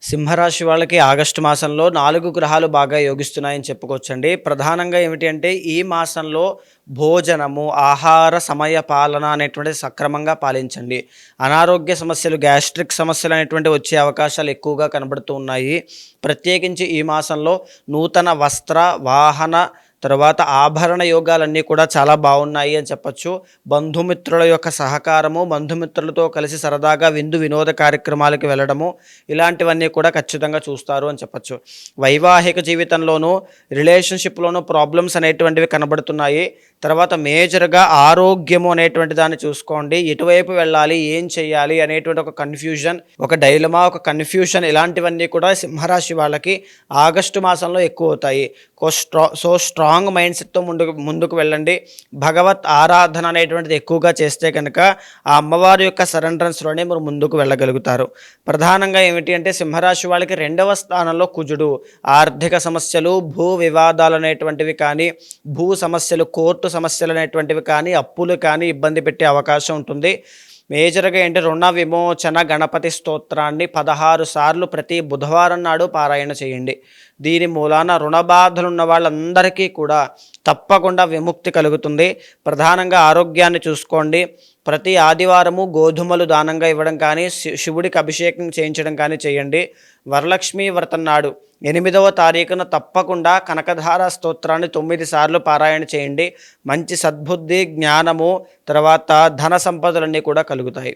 సింహరాశి వాళ్ళకి ఆగస్టు మాసంలో 4 గ్రహాలు బాగా యోగిస్తున్నాయని చెప్పుకోవచ్చండి. ప్రధానంగా ఏమిటి అంటే ఈ మాసంలో భోజనము, ఆహార సమయ పాలన అనేటువంటిది సక్రమంగా పాలించండి. అనారోగ్య సమస్యలు, గ్యాస్ట్రిక్ సమస్యలు అనేటువంటివి వచ్చే అవకాశాలు ఎక్కువగా కనబడుతూ ఉన్నాయి. ప్రత్యేకించి ఈ మాసంలో నూతన వస్త్ర, వాహన తర్వాత ఆభరణ యోగాలన్నీ కూడా చాలా బాగున్నాయి అని చెప్పచ్చు. బంధుమిత్రుల యొక్క సహకారము, బంధుమిత్రులతో కలిసి సరదాగా విందు వినోద కార్యక్రమాలకు వెళ్ళడము, ఇలాంటివన్నీ కూడా ఖచ్చితంగా చూస్తారు అని చెప్పచ్చు. వైవాహిక జీవితంలోనూ, రిలేషన్షిప్‌లోనూ ప్రాబ్లమ్స్ అనేటువంటివి కనబడుతున్నాయి. తర్వాత మేజర్‌గా ఆరోగ్యము అనేటువంటి దాన్ని చూసుకోండి. ఎటువైపు వెళ్ళాలి, ఏం చేయాలి అనేటువంటి ఒక కన్‌ఫ్యూజన్, ఒక డైలమా, ఒక కన్‌ఫ్యూషన్ ఇలాంటివన్నీ కూడా సింహరాశి వాళ్ళకి ఆగస్టు మాసంలో ఎక్కువవుతాయి. స్ట్రాంగ్ మైండ్ సెట్‌తో ముందుకు వెళ్ళండి. భగవత్ ఆరాధన అనేటువంటిది ఎక్కువగా చేస్తే కనుక ఆ అమ్మవారి యొక్క సరెండరెన్స్‌లోనే మీరు ముందుకు వెళ్ళగలుగుతారు. ప్రధానంగా ఏమిటి అంటే సింహరాశి వాళ్ళకి 2వ స్థానంలో కుజుడు. ఆర్థిక సమస్యలు, భూ వివాదాలు అనేటువంటివి కానీ, భూ సమస్యలు, కోర్టు సమస్యలు అనేటువంటివి కానీ, అప్పులు కానీ ఇబ్బంది పెట్టే అవకాశం ఉంటుంది. మేజర్‌గా ఏంటి, రుణ విమోచన గణపతి స్తోత్రాన్ని 16 సార్లు ప్రతి బుధవారం నాడు పారాయణ చేయండి. దీని మూలాన రుణ బాధలు ఉన్న వాళ్ళందరికీ కూడా తప్పకుండా విముక్తి కలుగుతుంది. ప్రధానంగా ఆరోగ్యాన్ని చూసుకోండి. ప్రతి ఆదివారము గోధుమలు దానంగా ఇవ్వడం కానీ, శివుడికి అభిషేకం చేయించడం కానీ చేయండి. వరలక్ష్మి వ్రతం నాడు 8వ తారీఖున తప్పకుండా కనకధార స్తోత్రాన్ని 9 సార్లు పారాయణ చేయండి. మంచి సద్బుద్ధి, జ్ఞానము, తర్వాత ధన సంపదలన్నీ కూడా కలుగుతాయి.